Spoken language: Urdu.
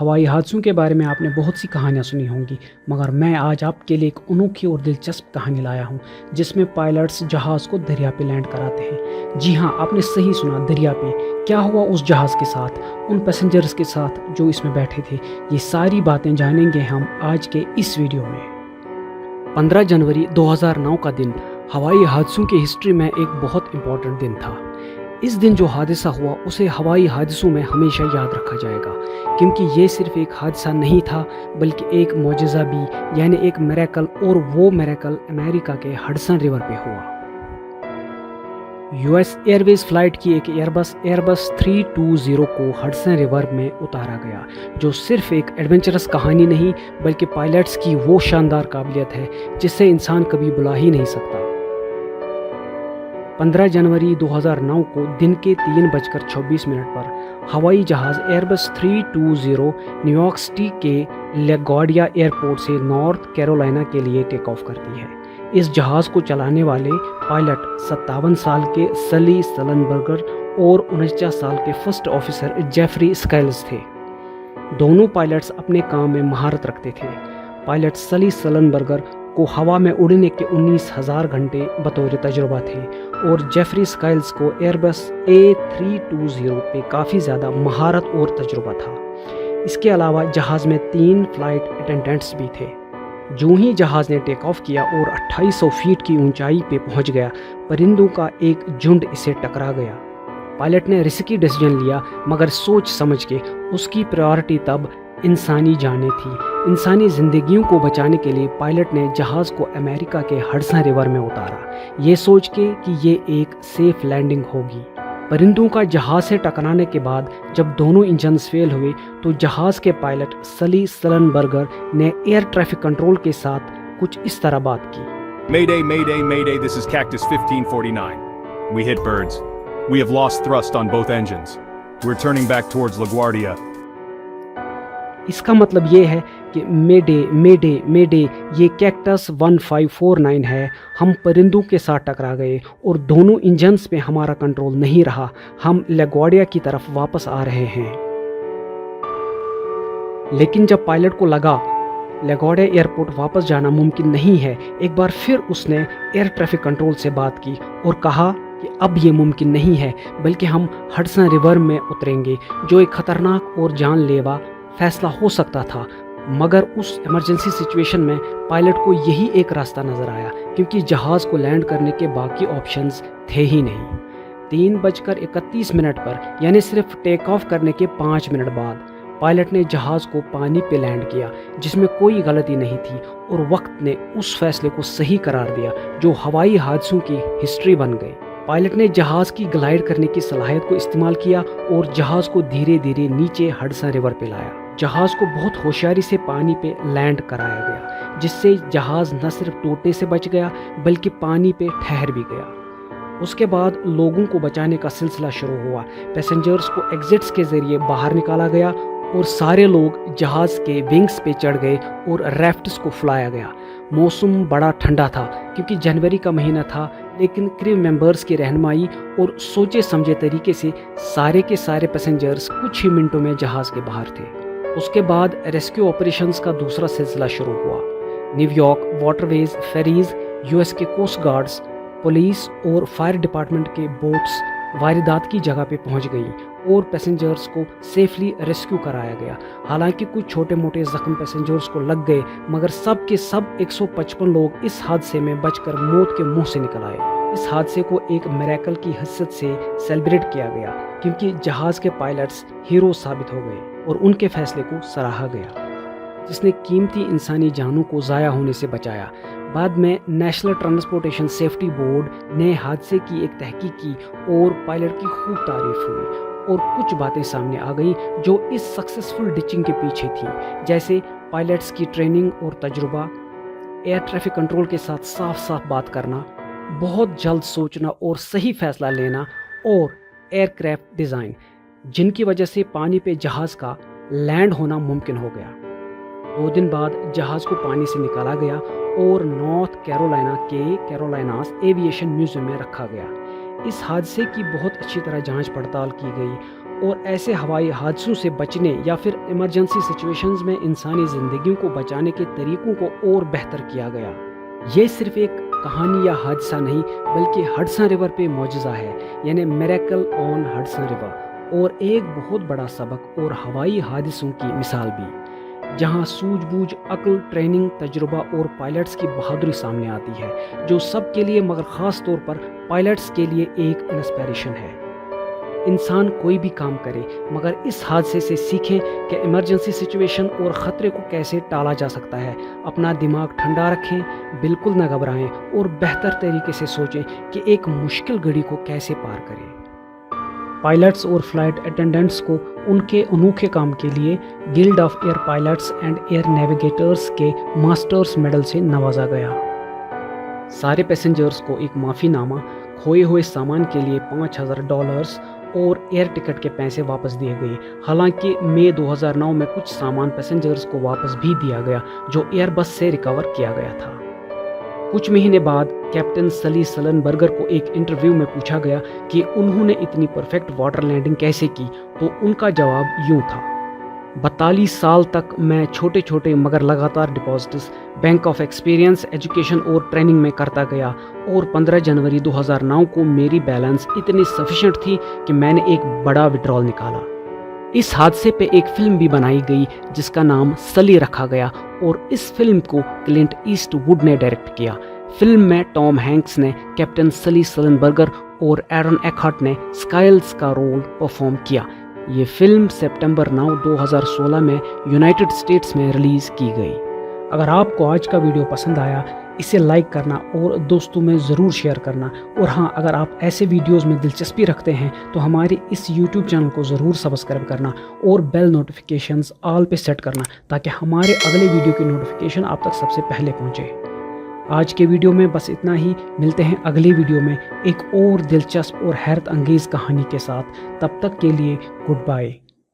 ہوائی حادثوں کے بارے میں آپ نے بہت سی کہانیاں سنی ہوں گی، مگر میں آج آپ کے لیے ایک انوکھی اور دلچسپ کہانی لایا ہوں جس میں پائلٹس جہاز کو دریا پہ لینڈ کراتے ہیں۔ جی ہاں، آپ نے صحیح سنا، دریا پہ۔ کیا ہوا اس جہاز کے ساتھ، ان پیسنجرز کے ساتھ جو اس میں بیٹھے تھے، یہ ساری باتیں جانیں گے ہم آج کے اس ویڈیو میں۔ 15 جنوری 2009 کا دن ہوائی حادثوں کی ہسٹری میں ایک بہت امپورٹنٹ دن تھا۔ اس دن جو حادثہ ہوا اسے ہوائی حادثوں میں ہمیشہ یاد رکھا جائے گا، کیونکہ یہ صرف ایک حادثہ نہیں تھا بلکہ ایک معجزہ بھی، یعنی ایک میریکل، اور وہ میریکل امریکہ کے ہڈسن ریور پہ ہوا۔ یو ایس ایئر ویز فلائٹ کی ایک ایئربس 320 کو ہڈسن ریور میں اتارا گیا، جو صرف ایک ایڈونچرس کہانی نہیں بلکہ پائلٹس کی وہ شاندار قابلیت ہے جسے انسان کبھی بلا ہی نہیں سکتا۔ 15 جنوری 2009 کو دن کے 3:26 پر ہوائی جہاز ایئربس 320 نیویارک سٹی کے لیگوارڈیا ایئرپورٹ سے نارتھ کیرولائنا کے لیے ٹیک آف کرتی ہے۔ اس جہاز کو چلانے والے پائلٹ 57 سال کے سلی سلنبرگر اور 49 سال کے فرسٹ آفیسر جیفری اسکائلز تھے۔ دونوں پائلٹس اپنے کام میں مہارت رکھتے تھے۔ پائلٹ سلی سلنبرگر کو ہوا میں اڑنے کے 19,000 گھنٹے بطور تجربہ تھے، اور جیفری اسکائلز کو ایئربس A320 پہ کافی زیادہ مہارت اور تجربہ تھا۔ اس کے علاوہ جہاز میں 3 فلائٹ اٹینڈنٹس بھی تھے۔ جو ہی جہاز نے ٹیک آف کیا اور 2800 فیٹ کی اونچائی پہ پہنچ گیا، پرندوں کا ایک جھنڈ اسے ٹکرا گیا۔ پائلٹ نے رسکی ڈیسیجن لیا، مگر سوچ سمجھ کے۔ اس کی پریورٹی تب انسانی جانیں تھی۔ انسانی زندگیوں کو بچانے کے لیے پائلٹ نے جہاز کو امریکہ کے ہڈسن ریور میں اتارا، یہ سوچ کے کہ یہ ایک سیف لینڈنگ ہوگی۔ پرندوں کا جہاز سے ٹکرانے کے بعد جب دونوں انجنز فیل ہوئے تو جہاز کے پائلٹ سلی سلنبرگر نے ایئر ٹریفک کنٹرول کے ساتھ کچھ اس طرح بات کی۔ Mayday, mayday, mayday, this is Cactus 1549. We hit birds. We have lost thrust on both engines. We're turning back towards LaGuardia. اس کا مطلب یہ ہے کہ میڈے میڈے میڈے، یہ کیکٹس 1549 ہے، ہم پرندوں کے ساتھ ٹکرا گئے اور دونوں انجنز پہ ہمارا کنٹرول نہیں رہا، ہم لیگوارڈیا کی طرف واپس آ رہے ہیں۔ لیکن جب پائلٹ کو لگا لیگوارڈیا ایئرپورٹ واپس جانا ممکن نہیں ہے، ایک بار پھر اس نے ایئر ٹریفک کنٹرول سے بات کی اور کہا کہ اب یہ ممکن نہیں ہے، بلکہ ہم ہڈسن ریور میں اتریں گے، جو ایک خطرناک اور جان لیوا فیصلہ ہو سکتا تھا۔ مگر اس ایمرجنسی سچویشن میں پائلٹ کو یہی ایک راستہ نظر آیا، کیونکہ جہاز کو لینڈ کرنے کے باقی آپشنز تھے ہی نہیں۔ 3:31 پر، یعنی صرف ٹیک آف کرنے کے 5 منٹ بعد، پائلٹ نے جہاز کو پانی پہ لینڈ کیا، جس میں کوئی غلطی نہیں تھی، اور وقت نے اس فیصلے کو صحیح قرار دیا جو ہوائی حادثوں کی ہسٹری بن گئی۔ پائلٹ نے جہاز کی گلائڈ کرنے کی صلاحیت کو استعمال کیا اور جہاز کو دھیرے دھیرے نیچے ہڈسن ریور پہ لایا۔ جہاز کو بہت ہوشیاری سے پانی پہ لینڈ کرایا گیا، جس سے جہاز نہ صرف ٹوٹنے سے بچ گیا بلکہ پانی پہ ٹھہر بھی گیا۔ اس کے بعد لوگوں کو بچانے کا سلسلہ شروع ہوا۔ پیسنجرز کو ایگزٹس کے ذریعے باہر نکالا گیا اور سارے لوگ جہاز کے ونگز پہ چڑھ گئے اور ریفٹس کو فلایا گیا۔ موسم بڑا ٹھنڈا تھا کیونکہ جنوری کا مہینہ تھا، لیکن کریو ممبرز کی رہنمائی اور سوچے سمجھے طریقے سے سارے کے سارے پیسنجرز کچھ ہی منٹوں میں جہاز کے باہر تھے۔ اس کے بعد ریسکیو آپریشنز کا دوسرا سلسلہ شروع ہوا۔ نیو یارک واٹر ویز فیریز، یو ایس کے کوسٹ گارڈز، پولیس اور فائر ڈپارٹمنٹ کے بوٹس واردات کی جگہ پہ پہنچ گئی اور پیسنجرز کو سیفلی ریسکیو کرایا گیا۔ حالانکہ کچھ چھوٹے موٹے زخم پیسنجرز کو لگ گئے، مگر سب کے سب 155 لوگ اس حادثے میں بچ کر موت کے منہ سے نکل آئے۔ اس حادثے کو ایک میریکل کی حیثیت سے سیلیبریٹ کیا گیا، کیونکہ جہاز کے پائلٹس ہیرو ثابت ہو گئے اور ان کے فیصلے کو سراہا گیا، جس نے قیمتی انسانی جانوں کو ضائع ہونے سے بچایا۔ بعد میں نیشنل ٹرانسپورٹیشن سیفٹی بورڈ نے حادثے کی ایک تحقیق کی اور پائلٹ کی خوب تعریف ہوئی، اور کچھ باتیں سامنے آ گئی جو اس سکسیسفل ڈچنگ کے پیچھے تھی، جیسے پائلٹس کی ٹریننگ اور تجربہ، ایئر ٹریفک کنٹرول کے ساتھ صاف صاف بات کرنا، بہت جلد سوچنا اور صحیح فیصلہ لینا، اور ایئر کرافٹ ڈیزائن، جن کی وجہ سے پانی پہ جہاز کا لینڈ ہونا ممکن ہو گیا۔ 2 دن بعد جہاز کو پانی سے نکالا گیا اور نارتھ کیرولائنا کے کیرولائناس ایویشن میوزیم میں رکھا گیا۔ اس حادثے کی بہت اچھی طرح جانچ پڑتال کی گئی اور ایسے ہوائی حادثوں سے بچنے یا پھر ایمرجنسی سچویشنز میں انسانی زندگیوں کو بچانے کے طریقوں کو اور بہتر کیا گیا۔ یہ صرف ایک کہانی یا حادثہ نہیں بلکہ ہڈسن ریور پہ معجزہ ہے، یعنی میریکل آن ہڈسن ریور، اور ایک بہت بڑا سبق اور ہوائی حادثوں کی مثال بھی، جہاں سوجھ بوجھ، عقل، ٹریننگ، تجربہ اور پائلٹس کی بہادری سامنے آتی ہے، جو سب کے لیے مگر خاص طور پر پائلٹس کے لیے ایک انسپائریشن ہے۔ انسان کوئی بھی کام کرے مگر اس حادثے سے سیکھیں کہ ایمرجنسی سچویشن اور خطرے کو کیسے ٹالا جا سکتا ہے۔ اپنا دماغ ٹھنڈا رکھیں، بالکل نہ گھبرائیں اور بہتر طریقے سے سوچیں کہ ایک مشکل گھڑی کو کیسے پار کریں۔ پائلٹس اور فلائٹ اٹینڈنٹس کو ان کے انوکھے کام کے لیے guild of air pilots and air navigators کے ماسٹرز میڈل سے نوازا گیا۔ سارے پیسنجرز کو ایک معافی نامہ، کھوئے ہوئے سامان کے لیے $5000 اور ایئر ٹکٹ کے پیسے واپس دیے گئے۔ حالانکہ مئی 2009 میں کچھ سامان پیسنجرز کو واپس بھی دیا گیا جو ایئر بس سے ریکور کیا گیا تھا۔ کچھ مہینے بعد کیپٹن سلی سلنبرگر کو ایک انٹرویو میں پوچھا گیا کہ انہوں نے اتنی پرفیکٹ واٹر لینڈنگ کیسے کی، تو ان کا جواب یوں تھا: 42 سال تک میں چھوٹے چھوٹے مگر لگاتار deposits bank of experience, education اور ٹریننگ میں کرتا گیا، اور 15 جنوری 2009 کو میری بیلنس اتنی سفیشینٹ تھی کہ میں نے ایک بڑا وڈرال نکالا۔ اس حادثے پہ ایک فلم بھی بنائی گئی جس کا نام سلی رکھا گیا، اور اس فلم کو کلنٹ ایسٹ ووڈ نے ڈائریکٹ کیا۔ فلم میں ٹام ہینکس نے کیپٹن سلی سلنبرگر اور ایرن ایکہارٹ نے اسکائلز کا رول پرفارم کیا۔ یہ فلم سپٹمبر 9، 2016 میں یونائٹڈ اسٹیٹس میں ریلیز کی گئی۔ اگر آپ کو آج کا ویڈیو پسند آیا، اسے لائک کرنا اور دوستوں میں ضرور شیئر کرنا، اور ہاں، اگر آپ ایسے ویڈیوز میں دلچسپی رکھتے ہیں تو ہمارے اس یوٹیوب چینل کو ضرور سبسکرائب کرنا اور بیل نوٹیفیکیشنز آل پہ سیٹ کرنا تاکہ ہمارے اگلے ویڈیو کی نوٹیفیکیشن آپ تک سب سے پہلے پہنچے۔ آج کے ویڈیو میں بس اتنا ہی، ملتے ہیں اگلی ویڈیو میں ایک اور دلچسپ اور حیرت انگیز کہانی کے ساتھ۔ تب تک کے لیے گڈ بائے۔